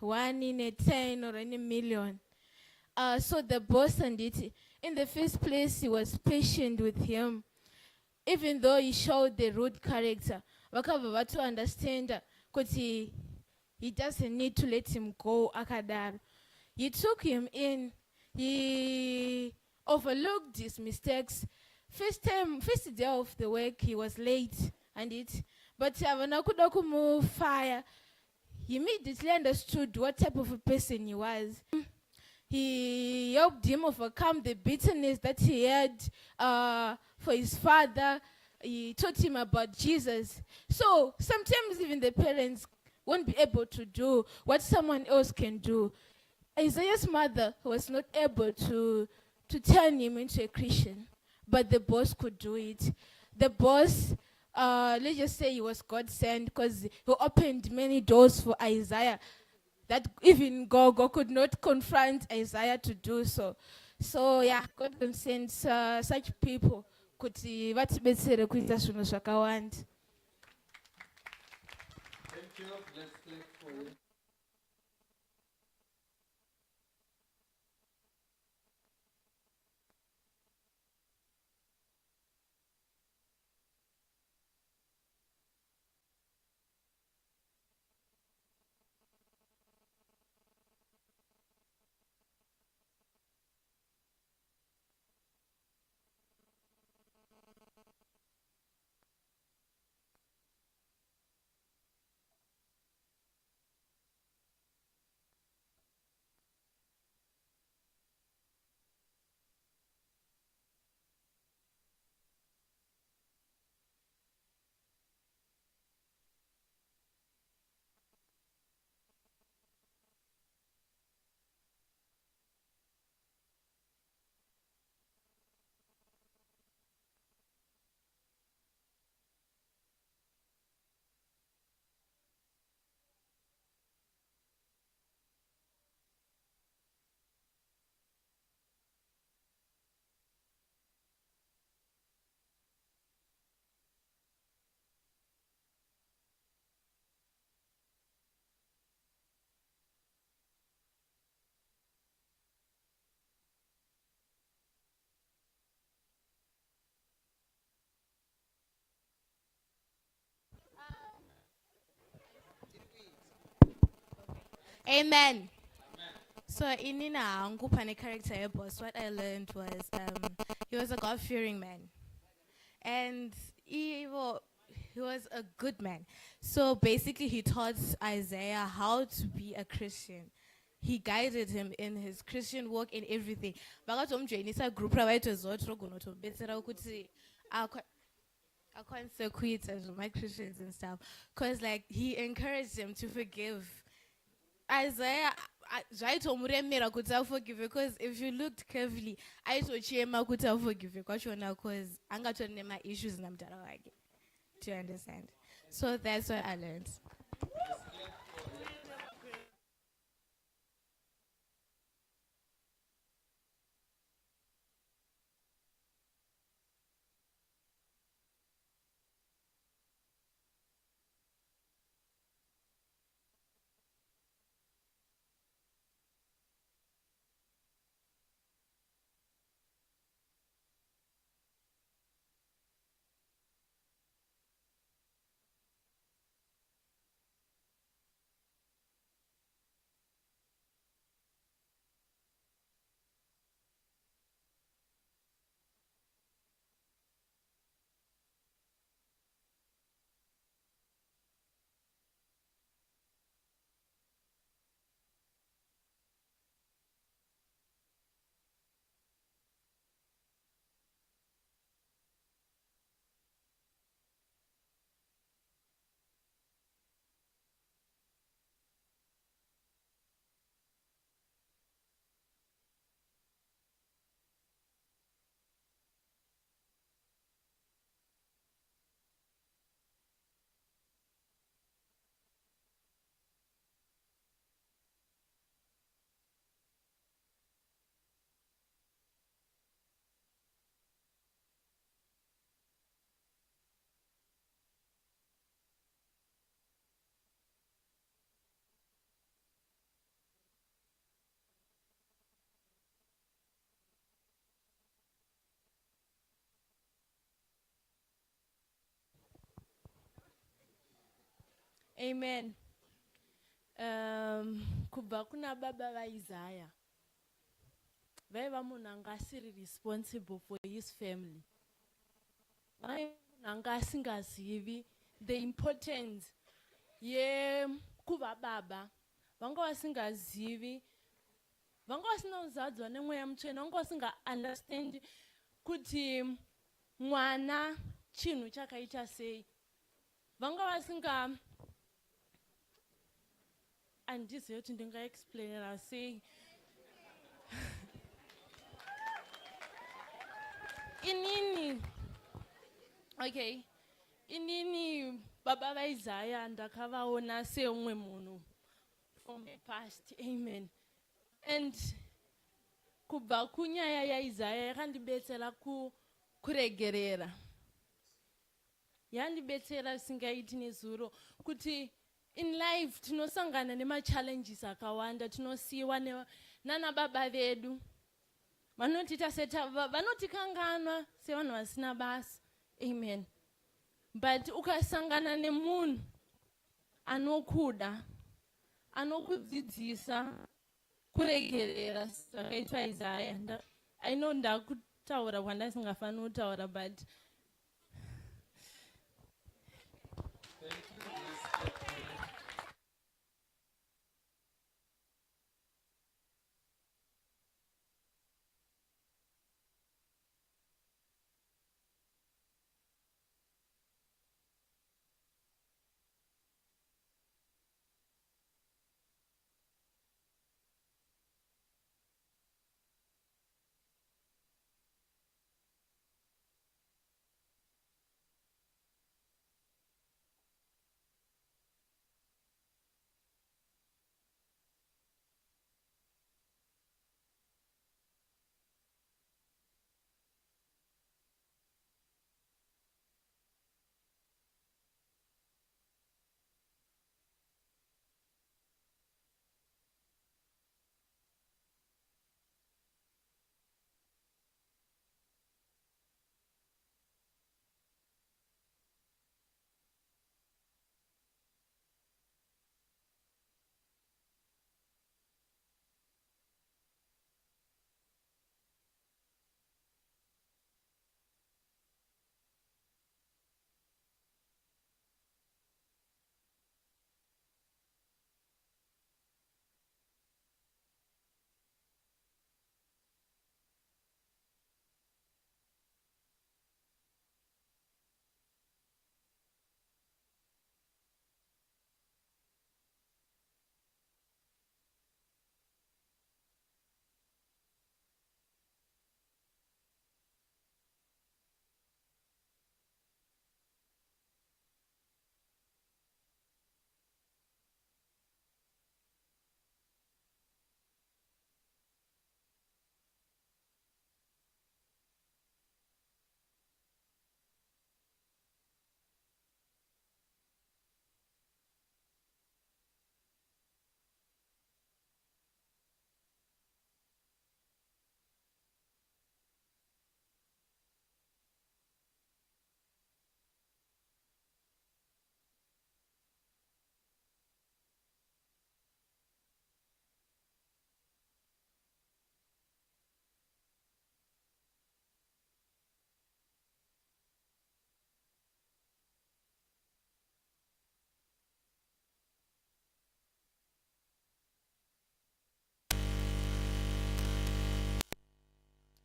1 in a 10 or in a million. So the boss and it, in the first place, he was patient with him, even though he showed the rude character. Vakabva to understand because he doesn't need to let him go akadaro. He took him in, he overlooked his mistakes. First day of the work, he was late and it, but Avanakudokumu fire, he immediately understood what type of a person he was. He helped him overcome the bitterness that he had for his father. He taught him about Jesus. So sometimes even the parents won't be able to do what someone else can do. Isaiah's mother was not able to turn him into a Christian, but the boss could do it. The boss, let's just say he was God sent because he opened many doors for Isaiah that even God could not confront Isaiah to do so. So yeah, God can send such people kuti vatibetsere kuita zvinhu zvakawanda. Thank you. Let's clap for you. Amen. So inina angu pane character boss, what I learned was he was a God-fearing man. And he was a good man. So basically he taught Isaiah how to be a Christian. He guided him in his Christian walk in everything. Vakatomjoinisa group ravaitwe zoti rogonotobetsera kuti consequences of my Christians and stuff. Because like he encouraged him to forgive. Isaiah zvaitomuremera kuti aforgive, because if you looked carefully aitochema kuti aforgive kwachona because angatori nema-issues namutara wake. Do you understand? So that's what I learned. Amen. Kubva kuna baba vaIsaiah. Vaiva munhu anga asiri responsible for his family. Vaiva munhu anga asingazivi the importance yekuva baba. Vanga vasingazivi, vanga vasina kuzadzwa nemweya mutsvene, vanga vasinga understand kuti mwana chinhu chakaita sei. Vanga vasinga andizivi kuti ndingaexplainera sei. Inini baba vaIsaiah ndakavaona seumwe munhu from the past. Amen. And kubva kunyaya yaIsaiah yakandibetsera kuregerera. Yandibetsera singaiti nezuro kuti in life tinosangana nema-challenges akawanda, tinosiyiwa nana baba vedu. Vanotikanganwa sevanhu vasina basa. Amen. But ukasangana nemunhu anokuda, anokudzidzisa kuregerera zvakaitwa Isaiah. I know ndakutaura kwandasingafaniri kutaura, but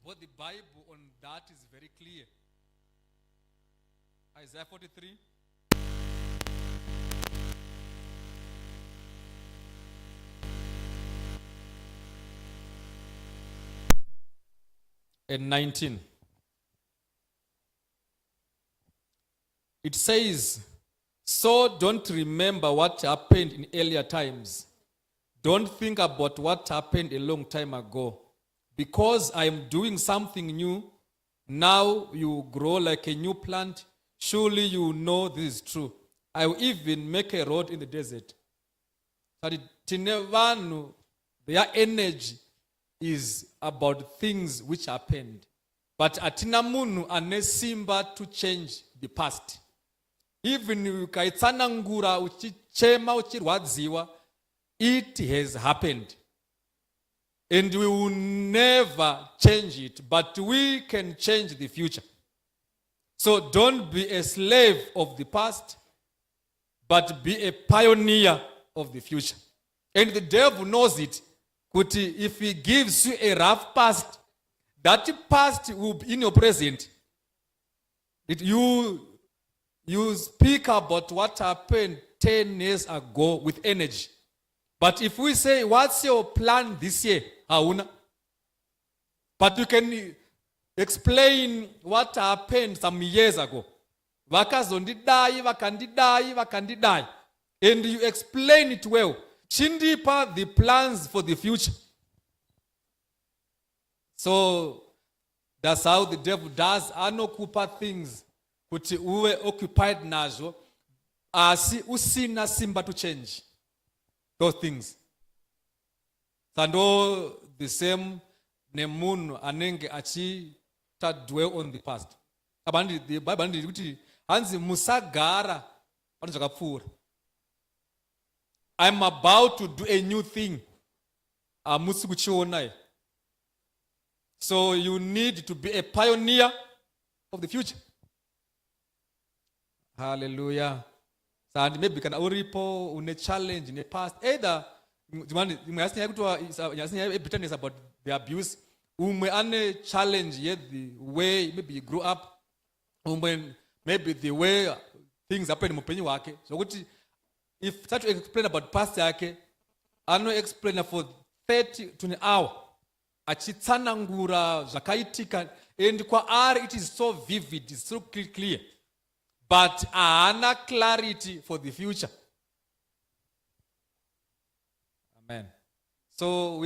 But the Bible on that is very clear. Isaiah 43. And 19. It says, so don't remember what happened in earlier times. Don't think about what happened a long time ago. Because I am doing something new, now you grow like a new plant. Surely you know this is true. I will even make a road in the desert. Their energy is about things which happened. But atina munu anesimba to change the past. even ukaitsanangura uchichema uchirwadziwa, it has happened. And we will never change it, but we can change the future. So don't be a slave of the past, but be a pioneer of the future. And the devil knows it. Kuti, if he gives you a rough past, that past will be in your present. You speak about what happened 10 years ago with energy. But if we say, what's your plan this year? Hauna. But you can explain what happened some years ago. Vakazondidai, vakandidai. And you explain it well. Chindipa the plans for the future. So that's how the devil does. Anokupa things kuti uwe occupied nazo asi usina simba to change those things. Sando the same nemun anenge achi ta dwell on the past. Abandi the Bible kuti hanzi musagara panozakapfura. I'm about to do a new thing. So you need to be a pioneer of the future. Hallelujah. So maybe can uripo une challenge in the past. Either bitterness about the abuse. Ane challenge yet the way maybe you grew up. Maybe the way things happen in mupenyi wake. So if try to explain about past yake, I know explain for 30 to an hour. Achitsanangura zakaitika, and kwa it is so vivid, it's so clear. But ana clarity for the future. Amen. So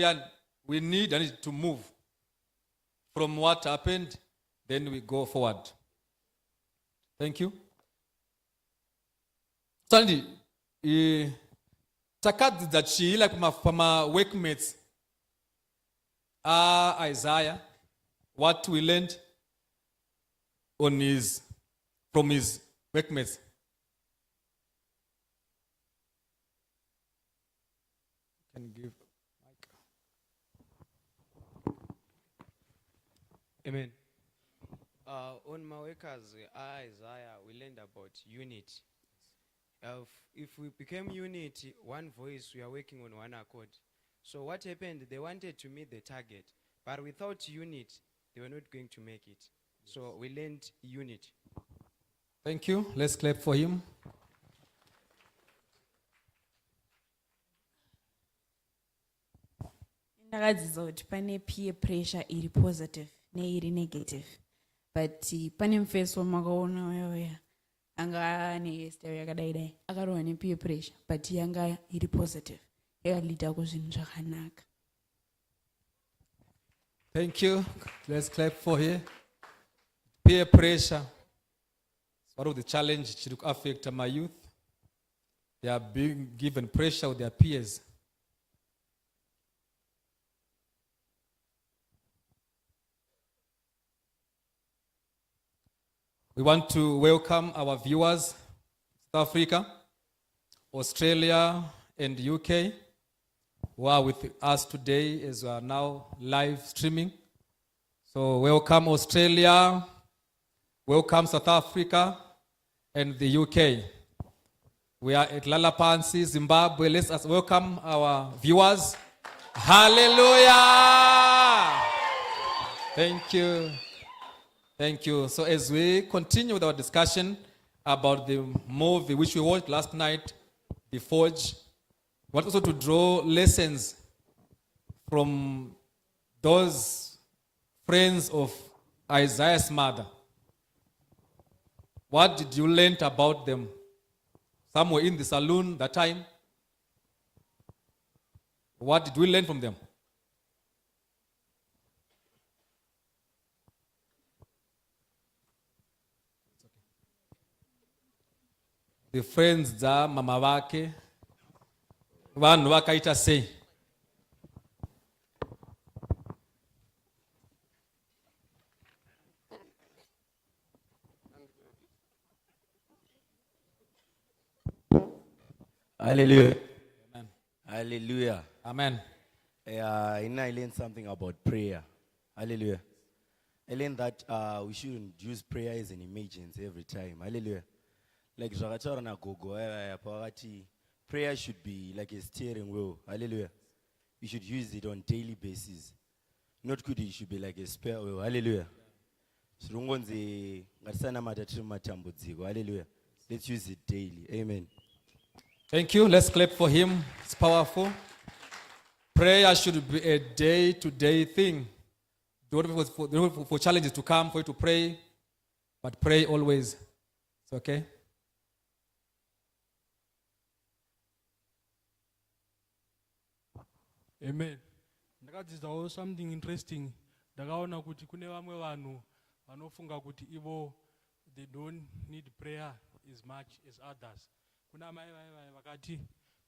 we need to move from what happened, then we go forward. Thank you. Sandy. Takad that she like my workmates Isaiah, what we learned from his workmates. Can give Mike. Amen. On my workers, Isaiah, we learned about unity. If we became unity, one voice, we are working on one accord. So what happened? They wanted to meet the target, but without unity, they were not going to make it. So we learned unity. Thank you. Let's clap for him. Ndakadzidza kuti pane peer pressure iri positive neiri negative, but pane mufeso makaona uyoya anga ane story yakadai akarohwa nepeer pressure but yanga iri positive yakalida kuzvinhu zvakanaka. Thank you. Let's clap for here. Peer pressure is one of the challenges to affect my youth. They are being given pressure with their peers. We want to welcome our viewers, South Africa, Australia, and UK, who are with us today as we are now live streaming. So welcome Australia, welcome South Africa, and the UK. We are at Lalapansi, Zimbabwe. Let's welcome our viewers. Hallelujah! Thank you. Thank you. So as we continue with our discussion about the movie which we watched last night, The Forge, we want also to draw lessons from those friends of Isaiah's mother. What did you learn about them? Some were in the saloon that time. What did we learn from them? The friends za mama wake vanhu vakaita sei. Hallelujah. Amen. Hallelujah. Amen. And I learned something about prayer. Hallelujah. I learned that we shouldn't use prayer as an emergency every time. Hallelujah. Like Zvakataura na Gogo, prayer should be like a steering wheel. Hallelujah. You should use it on daily basis. Not good, it should be like a spare wheel. Hallelujah. Hallelujah. Let's use it daily. Amen. Thank you. Let's clap for him. It's powerful. Prayer should be a day-to-day thing. Don't wait for challenges to come for you to pray, but pray always. It's okay? Amen. Ndakadzidzawo something interesting. Ndakaona kuti kune vamwe vanhu vanofunga kuti ivo they don't need prayer as much as others. Kuna mai vakati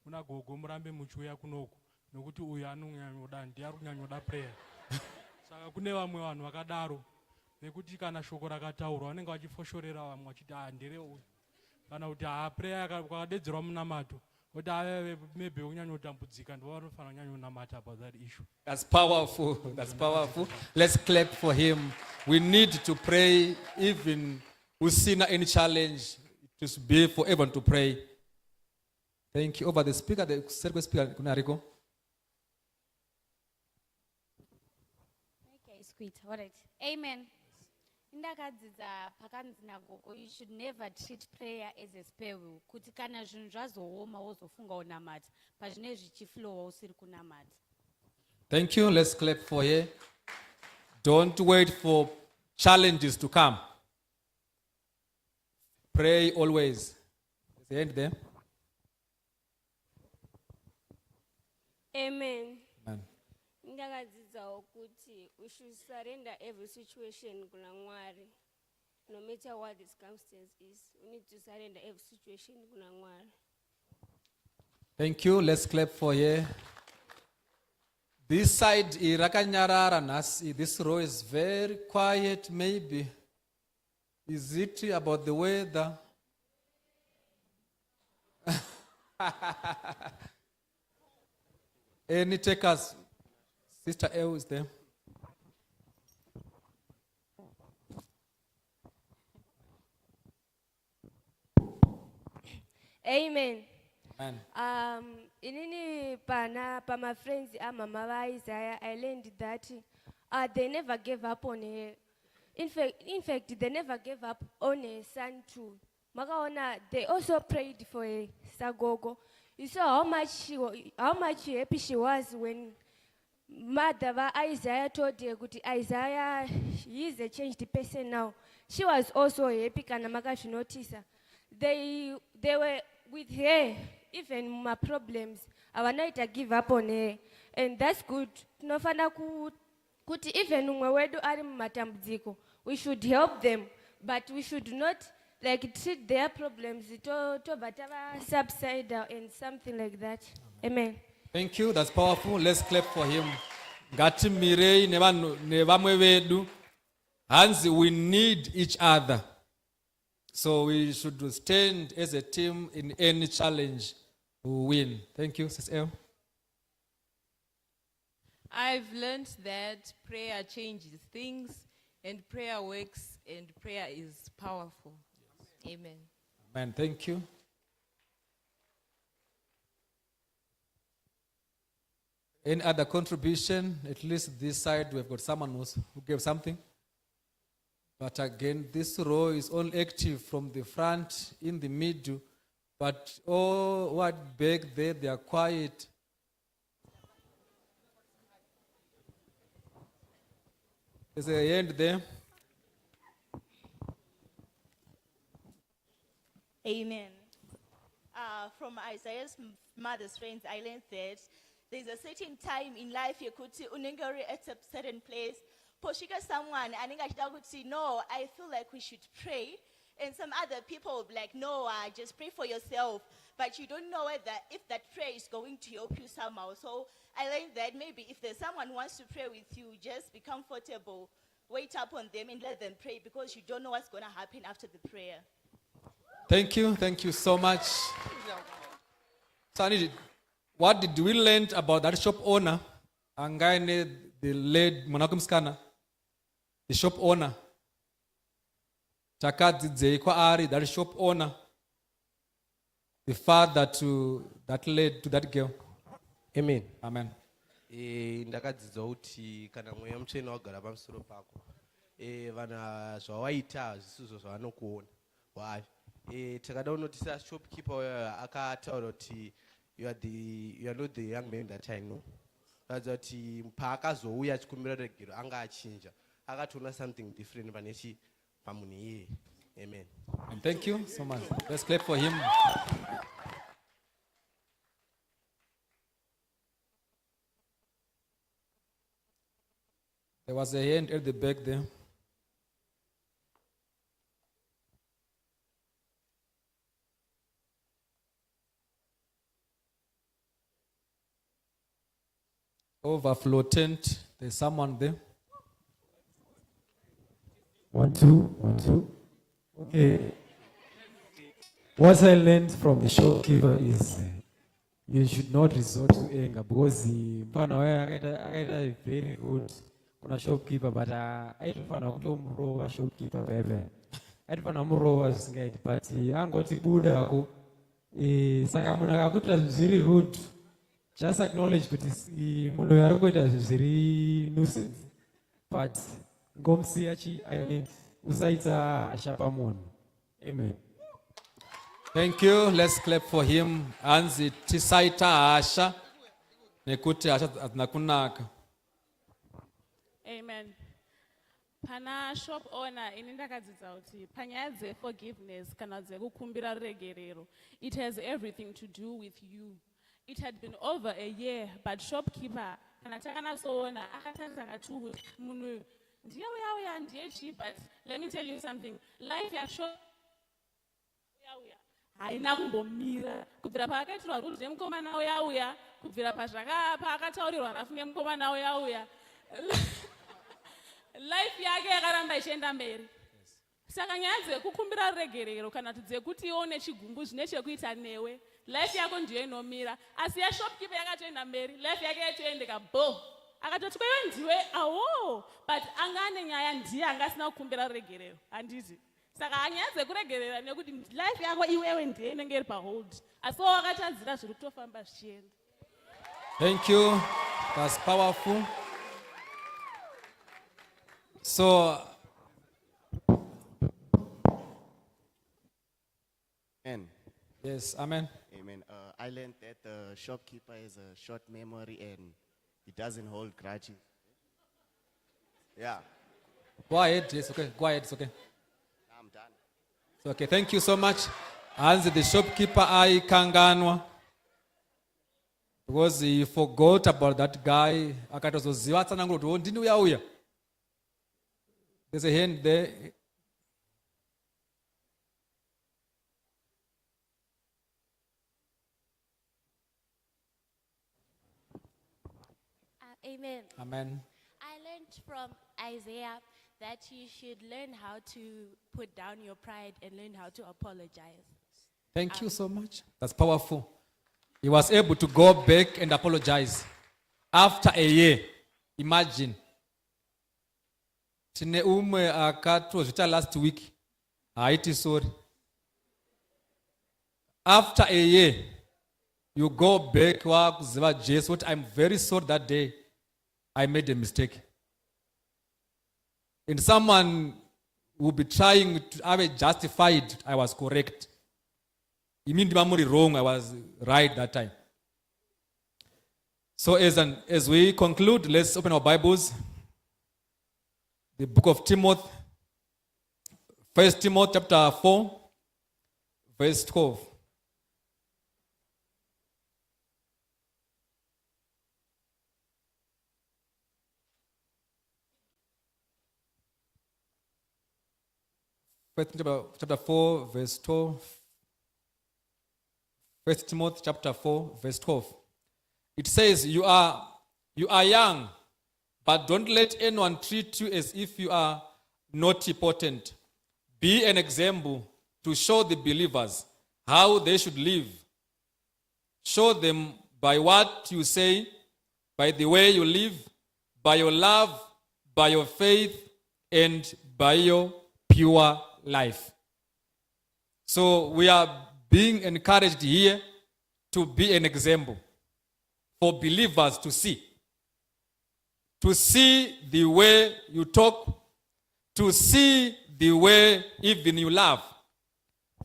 kuna gogo murambe muchiuya kunoku nokuti uyu anonyanyoda ndiye ari kunyanyoda prayer. Saka kune vamwe vanhu vakadaro vekuti kana shoko rakataurwa vanenge vachifoshorera vamwe vachiti ndere uyu kana kuti prayer kwakadedzerwa munamato kuti maybe unyanyotambudzika ndivo vanofanira kunyanyonamata about that issue. That's powerful. That's powerful. Let's clap for him. We need to pray even who's seen any challenge. It should be for everyone to pray. Thank you. Over the speaker, the circle speaker, Kunariko. Okay, sweet. All right. Amen. Ndakadzidza pakanzi nagogo, you should never treat prayer as a spare wheel. Kuti kana zvinhu zvazooma wozofunga unamata pazvinenge zvichiflowa usiri kunamata. Thank you. Let's clap for her. Don't wait for challenges to come. Pray always. Is the end there? Amen. Amen. Ndakadzidzawo kuti we should surrender every situation kuna Mwari. No matter what the circumstance is, we need to surrender every situation kuna Mwari. Thank you. Let's clap for her. This side, irakanyarara nasi. This row is very quiet, maybe. Is it about the weather? Any takers? Sister L is there. Amen. Amen. Inini pama friends mama va Isaiah, I learned that they never gave up on her. In fact, they never gave up on her son too. Makaona, they also prayed for a Sagogo. You saw how much happy she was when mother va Isaiah told her, Isaiah, he is a changed person now. She was also happy, kana makashi notice. They were with her, even my problems. Our night I give up on her. And that's good. Nofana kuti even wedu ari matambudziko. We should help them, but we should not like treat their problems to batava subside and something like that. Amen. Thank you. That's powerful. Let's clap for him. Gati mirei nevamwe vedu. Hands, we need each other. So we should stand as a team in any challenge to win. Thank you, Sister L. I've learned that prayer changes things and prayer works and prayer is powerful. Yes. Amen. Amen. Thank you. Any other contribution? At least this side we've got someone who gave something. But again, this row is all active from the front, in the middle. But all what back there, they are quiet. There's a hand there. Amen. From Isaiah's mother's friends, I learned that there's a certain time in life you could see unengari at a certain place. Poshika someone and say, no, I feel like we should pray. And some other people will be like, no, just pray for yourself. But you don't know whether if that prayer is going to help you somehow. So I learned that maybe if there's someone who wants to pray with you, just be comfortable, wait up on them and let them pray because you don't know what's going to happen after the prayer. Thank you. Thank you so much. So I need, what did we learn about that shop owner? Angane, the late Monakumskana, the shop owner. Chakadzidze kwa ari, that shop owner. The father that led to that girl. Amen. Amen. Ndakadzidza kuti kana mweya mutsvene wagara pamusoro pako vana zvawaita zvisizo zvavanokuona why takada unoti shopkeeper uyo akataura kuti you are not the young man that I know. Radza kuti paakazouya achikumbira regero anga achinja akatoona something different pamunhu iyeye. Amen. And thank you so much. Let's clap for him. There was a hand at the back there. Overflow tent. There's someone there. 1, 2, 1, 2. Okay. What I learned from the shopkeeper is you should not resort to anger because the I very good kuna shopkeeper but I don't want to mrowa shopkeeper bebe. I don't want to mrowa singait but angoti buda ako saka munhu akakuita zviri rude. Just acknowledge kuti munhu ari kuita zviri nuisance but ngomsiya usaita hasha pamunhu. Amen. Thank you. Let's clap for him. Anzi tisaita hasha nekuti hasha nakunaka. Amen. Pana shop owner ini ndakadzidza kuti panyaya dzeforgiveness kana dzekukumbira regerero, it has everything to do with you. It had been over a year, but shopkeeper kana takanasoona akatarisa akati munhu ndiyauya ndiye, but let me tell you something. Life yashop haina kumbomira kubvira paakaitirwa rules nemukomana uyauya kubvira paakataurirwa rafu nemukomana uyauya. Life yake yakaramba ichienda mberi. Saka nyaya dzekukumbira regerero kana kuti dzekuti ione chigumbu zvine chekuita newe, life yako ndiyo inomira. Asi yashopkeeper yakatoenda mberi, life yake yaitoendeka bo. Akatoti kwewe ndiwe awo, but anga ane nyaya ndiye angasina kukumbira regerero. Handiti. Saka nyaya dzekuregerera nekuti life yako iwewe ndiye inenge iri pahold. Asi wakatadzira zviri kutofamba zvichienda. Thank you. That's powerful. So, Amen. Yes, amen. Amen. I learned that the shopkeeper has a short memory and he doesn't hold grudges. Yeah. Go ahead. Yes, okay. Go ahead. It's okay. I'm done. It's okay. Thank you so much. As the shopkeeper, I kanganwa because he forgot about that guy. Akatozoziva tsanangu kuti ndini uyauya. There's a hand there. Amen. Amen. I learned from Isaiah that you should learn how to put down your pride and learn how to apologize. Thank you so much. That's powerful. He was able to go back and apologize after a year. Imagine. Tine umwe akatozvita last week. Haiti sorry. After a year, you go back wakuziva Jesu what I'm very sorry that day I made a mistake. And someone will be trying to have it justified I was correct. You mean the wrong, I was right that time. So as we conclude, let's open our Bibles. The book of Timothy, 1 Timothy chapter 4, verse 12. Chapter 4, verse 12. 1 Timothy chapter 4, verse 12. It says, you are young, but don't let anyone treat you as if you are not important. Be an example to show the believers how they should live. Show them by what you say, by the way you live, by your love, by your faith, and by your pure life. So we are being encouraged here to be an example for believers to see. To see the way you talk, to see the way even you love,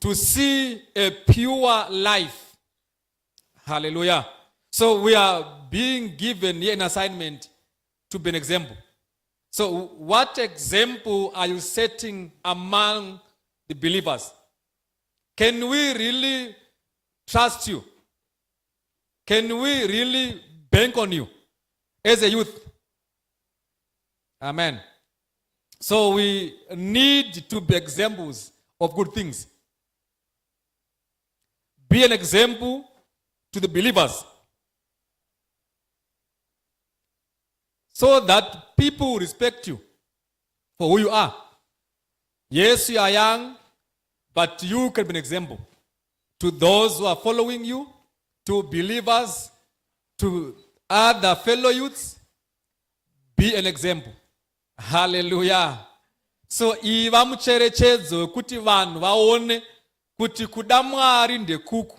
to see a pure life. Hallelujah. So we are being given here an assignment to be an example. So what example are you setting among the believers? Can we really trust you? Can we really bank on you as a youth? Amen. So we need to be examples of good things. Be an example to the believers, so that people respect you for who you are. Yes, you are young, but you can be an example to those who are following you, to believers, to other fellow youths. Be an example. Hallelujah. So iva mucherechedzo kuti vanhu vaone kuti kuda Mwari ndekuku.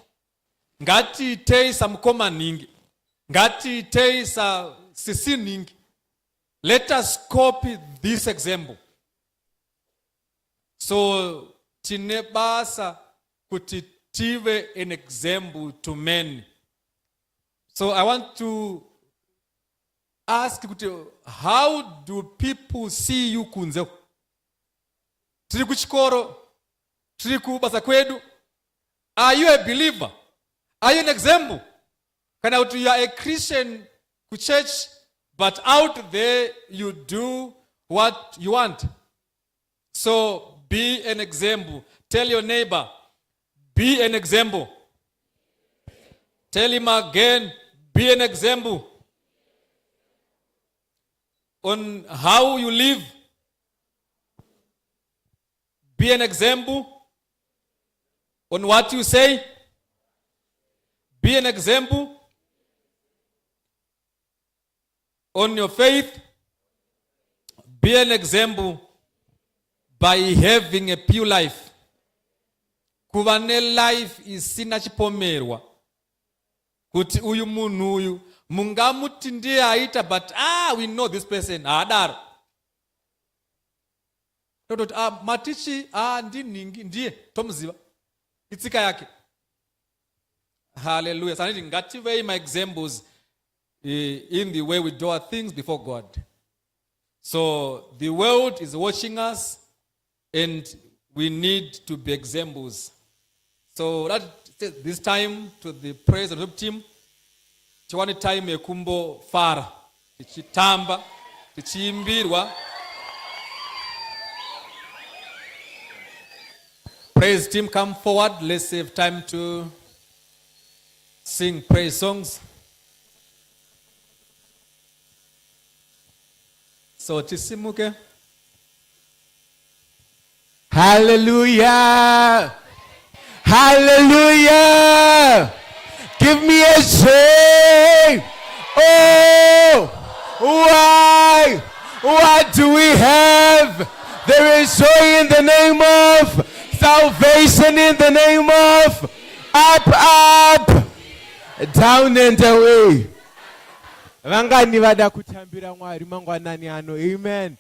Ngatiitei samukoma ningi. Ngatiitei sisi ningi. Let us copy this example. So tine basa kuti tive an example to men. So I want to ask kuti, how do people see you kunze? Tiri kuchikoro, tiri kubasa kwedu. Are you a believer? Are you an example? Kana kuti you are a Christian ku church, but out there you do what you want. So be an example. Tell your neighbor, be an example. Tell him again, be an example on how you live. Be an example on what you say. Be an example on your faith. Be an example by having a pure life. Kuva ne life isina chipomerwa. Kuti uyu munhu uyu mungamuti ndiye aita, but we know this person adaro. Tototi matichi ndiningi ndiye tomuziva. Itsika yake. Hallelujah. So I need ngative my examples in the way we do our things before God. So the world is watching us and we need to be examples. So this time to the praise and worship team. Chiwani time ekumbo fara. Tichitamba. Tichiimbirwa. Praise team, come forward. Let's save time to sing praise songs. So tisimuke. Hallelujah. Hallelujah. Give me a shame. Oh, why? What do we have? There is joy in the name of salvation, in the name of up, up, down and away. Vangani vada kutambira Mwari mangwanani ano. Amen.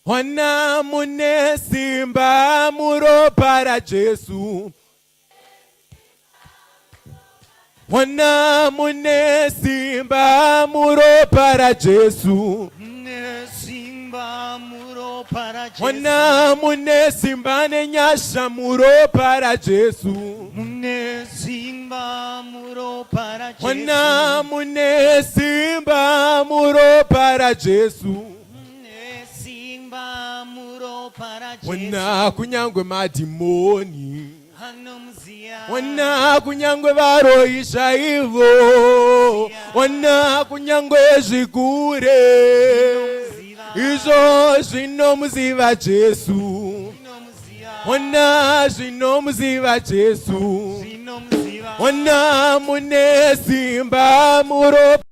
Wana mune simba muro para Jesu. Wana mune simba muro para Jesu. Wana mune simba ne nyasha muro para Jesu. Wana mune simba muro para Jesu. Wana kunyangwe madimoni. Wana kunyangwe varoisha ivo. Wana kunyangwe zvikure. Izo zvinomuziva Jesu. Ona zvinomuziva Jesu. Zvinomuziva. Ona mune simba muropa.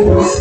Amen.